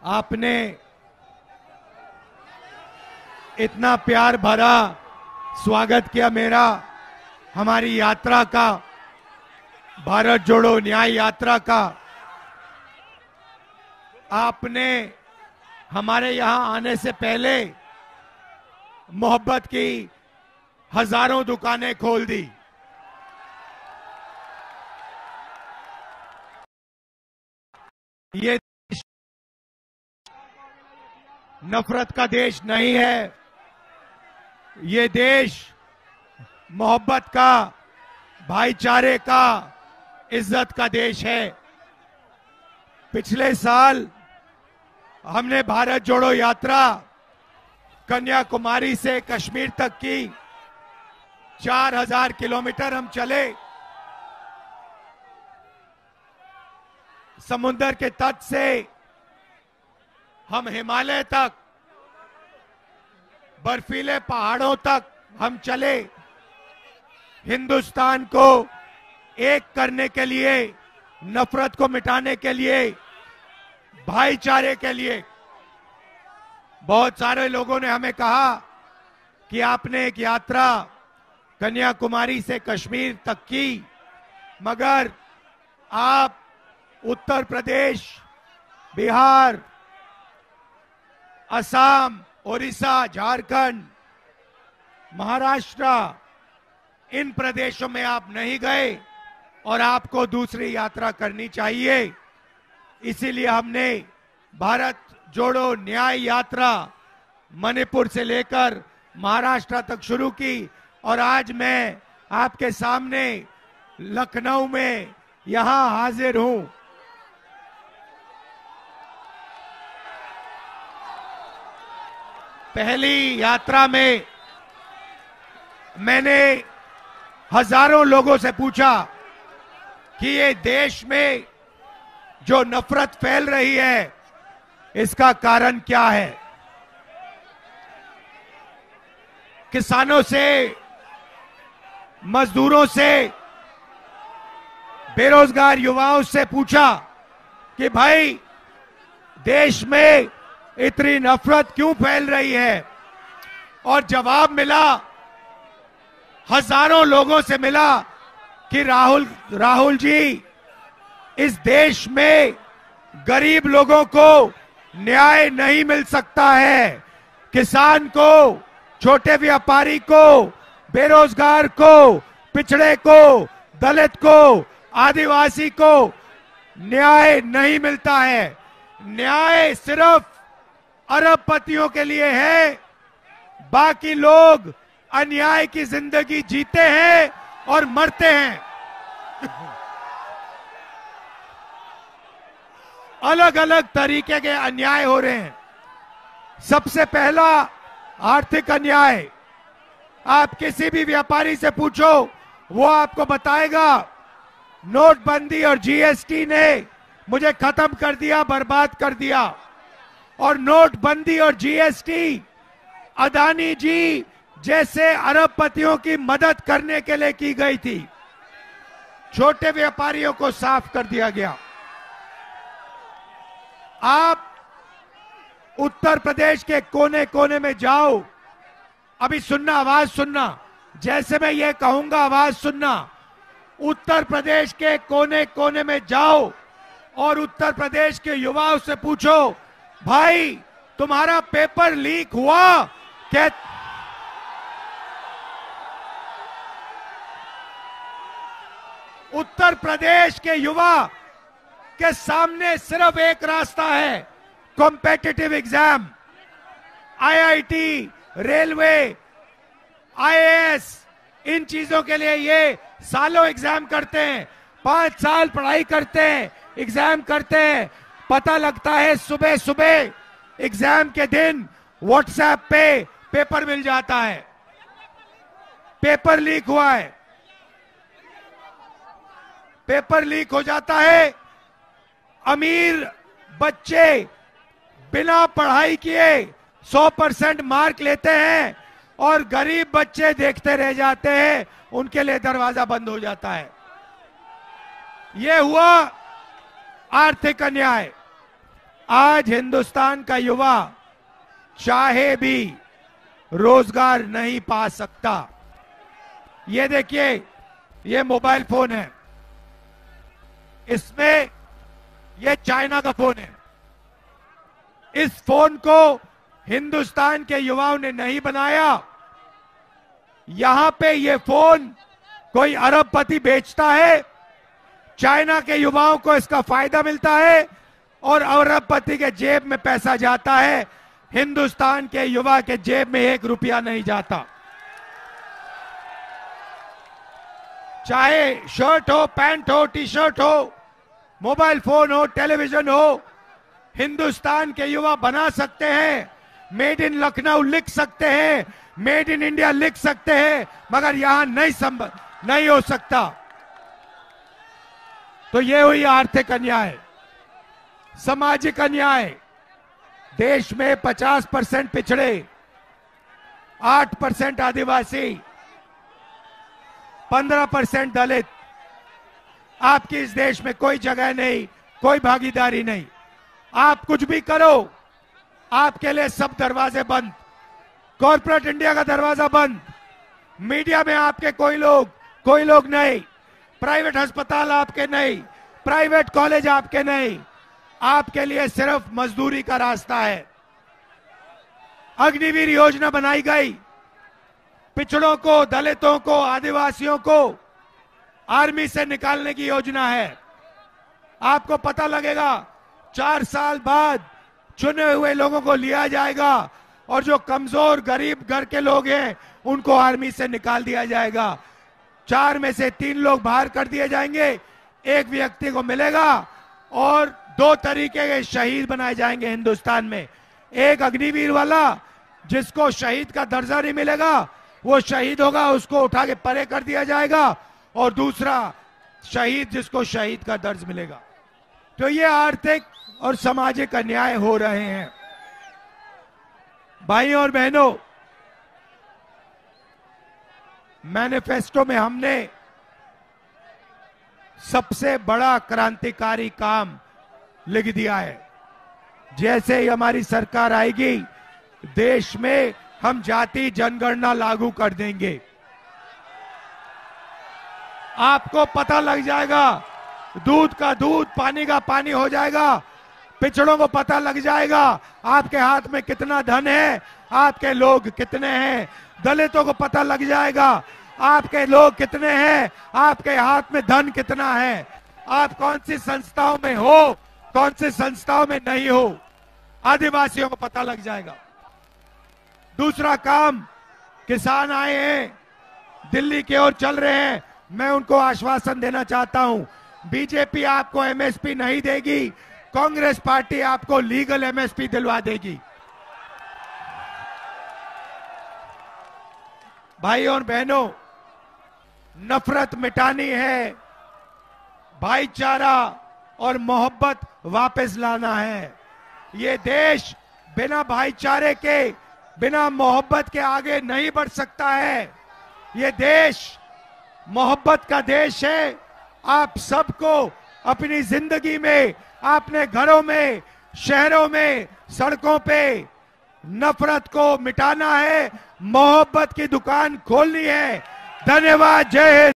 आपने इतना प्यार भरा स्वागत किया मेरा, हमारी यात्रा का, भारत जोड़ो न्याय यात्रा का। आपने हमारे यहां आने से पहले मोहब्बत की हजारों दुकानें खोल दी। ये नफरत का देश नहीं है, ये देश मोहब्बत का, भाईचारे का, इज्जत का देश है। पिछले साल हमने भारत जोड़ो यात्रा कन्याकुमारी से कश्मीर तक की। 4000 किलोमीटर हम चले, समुद्र के तट से हम हिमालय तक, बर्फीले पहाड़ों तक हम चले, हिंदुस्तान को एक करने के लिए, नफरत को मिटाने के लिए, भाईचारे के लिए। बहुत सारे लोगों ने हमें कहा कि आपने एक यात्रा कन्याकुमारी से कश्मीर तक की, मगर आप उत्तर प्रदेश, बिहार, असम, ओडिशा, झारखंड, महाराष्ट्र, इन प्रदेशों में आप नहीं गए और आपको दूसरी यात्रा करनी चाहिए। इसीलिए हमने भारत जोड़ो न्याय यात्रा मणिपुर से लेकर महाराष्ट्र तक शुरू की और आज मैं आपके सामने लखनऊ में यहां हाजिर हूं। पहली यात्रा में मैंने हजारों लोगों से पूछा कि ये देश में जो नफरत फैल रही है, इसका कारण क्या है। किसानों से, मजदूरों से, बेरोजगार युवाओं से पूछा कि भाई देश में इतनी नफरत क्यों फैल रही है, और जवाब मिला, हजारों लोगों से मिला कि राहुल जी, इस देश में गरीब लोगों को न्याय नहीं मिल सकता है। किसान को, छोटे व्यापारी को, बेरोजगार को, पिछड़े को, दलित को, आदिवासी को न्याय नहीं मिलता है। न्याय सिर्फ अरबपतियों के लिए है, बाकी लोग अन्याय की जिंदगी जीते हैं और मरते हैं। अलग अलग तरीके के अन्याय हो रहे हैं। सबसे पहला आर्थिक अन्याय, आप किसी भी व्यापारी से पूछो, वो आपको बताएगा नोटबंदी और जीएसटी ने मुझे खत्म कर दिया, बर्बाद कर दिया। और नोटबंदी और जीएसटी अदानी जी जैसे अरबपतियों की मदद करने के लिए की गई थी। छोटे व्यापारियों को साफ कर दिया गया। आप उत्तर प्रदेश के कोने कोने में जाओ, अभी सुनना, आवाज सुनना, जैसे मैं ये कहूंगा आवाज सुनना। उत्तर प्रदेश के कोने कोने में जाओ और उत्तर प्रदेश के युवाओं से पूछो, भाई तुम्हारा पेपर लीक हुआ क्या? उत्तर प्रदेश के युवा के सामने सिर्फ एक रास्ता है, competitive exam. IIT, railway, IAS, इन चीजों के लिए ये सालों एग्जाम करते हैं, 5 साल पढ़ाई करते हैं, एग्जाम करते हैं। पता लगता है सुबह सुबह एग्जाम के दिन व्हाट्सएप पे पेपर मिल जाता है, पेपर लीक हुआ है। पेपर लीक हो जाता है, अमीर बच्चे बिना पढ़ाई किए 100% मार्क लेते हैं और गरीब बच्चे देखते रह जाते हैं, उनके लिए दरवाजा बंद हो जाता है। यह हुआ आर्थिक अन्याय। आज हिंदुस्तान का युवा चाहे भी रोजगार नहीं पा सकता। ये देखिए, ये मोबाइल फोन है, इसमें ये चाइना का फोन है। इस फोन को हिंदुस्तान के युवाओं ने नहीं बनाया। यहां पे ये फोन कोई अरबपति बेचता है, चाइना के युवाओं को इसका फायदा मिलता है और अरबपति के जेब में पैसा जाता है, हिंदुस्तान के युवा के जेब में 1 रुपया नहीं जाता। चाहे शर्ट हो, पैंट हो, टी शर्ट हो, मोबाइल फोन हो, टेलीविजन हो, हिंदुस्तान के युवा बना सकते हैं। मेड इन लखनऊ लिख सकते हैं, मेड इन इंडिया लिख सकते हैं, मगर यहां नहीं हो सकता। तो ये हुई आर्थिक अन्याय, सामाजिक अन्याय। देश में 50% पिछड़े, 8% आदिवासी, 15% दलित। आपकी इस देश में कोई जगह नहीं, कोई भागीदारी नहीं। आप कुछ भी करो, आपके लिए सब दरवाजे बंद। कॉर्पोरेट इंडिया का दरवाजा बंद, मीडिया में आपके कोई लोग नहीं, प्राइवेट अस्पताल आपके नहीं, प्राइवेट कॉलेज आपके नहीं। आपके लिए सिर्फ मजदूरी का रास्ता है। अग्निवीर योजना बनाई गई, पिछड़ों को, दलितों को, आदिवासियों को आर्मी से निकालने की योजना है। आपको पता लगेगा 4 साल बाद चुने हुए लोगों को लिया जाएगा और जो कमजोर गरीब घर के लोग हैं उनको आर्मी से निकाल दिया जाएगा। 4 में से 3 लोग बाहर कर दिए जाएंगे, 1 व्यक्ति को मिलेगा और 2 तरीके के शहीद बनाए जाएंगे हिंदुस्तान में। एक अग्निवीर वाला, जिसको शहीद का दर्जा नहीं मिलेगा, वो शहीद होगा, उसको उठा के परे कर दिया जाएगा, और दूसरा शहीद जिसको शहीद का दर्ज मिलेगा। तो ये आर्थिक और सामाजिक अन्याय हो रहे हैं। भाइयों और बहनों, मैनिफेस्टो में हमने सबसे बड़ा क्रांतिकारी काम लिख दिया है। जैसे ही हमारी सरकार आएगी, देश में हम जाति जनगणना लागू कर देंगे। आपको पता लग जाएगा, दूध का दूध, पानी का पानी हो जाएगा। पिछड़ों को पता लग जाएगा आपके हाथ में कितना धन है, आपके लोग कितने हैं। दलितों को पता लग जाएगा आपके लोग कितने हैं, आपके हाथ में धन कितना है, आप कौन सी संस्थाओं में हो, कौन सी संस्थाओं में नहीं हो। आदिवासियों को पता लग जाएगा। दूसरा काम, किसान आए हैं, दिल्ली की ओर चल रहे हैं। मैं उनको आश्वासन देना चाहता हूं, बीजेपी आपको एमएसपी नहीं देगी, कांग्रेस पार्टी आपको लीगल एमएसपी दिलवा देगी। भाइयों और बहनों, नफरत मिटानी है, भाईचारा और मोहब्बत वापस लाना है। ये देश बिना भाईचारे के, बिना मोहब्बत के आगे नहीं बढ़ सकता है। ये देश मोहब्बत का देश है। आप सबको अपनी जिंदगी में, अपने घरों में, शहरों में, सड़कों पे नफरत को मिटाना है, मोहब्बत की दुकान खोलनी है। धन्यवाद। जय हिंद।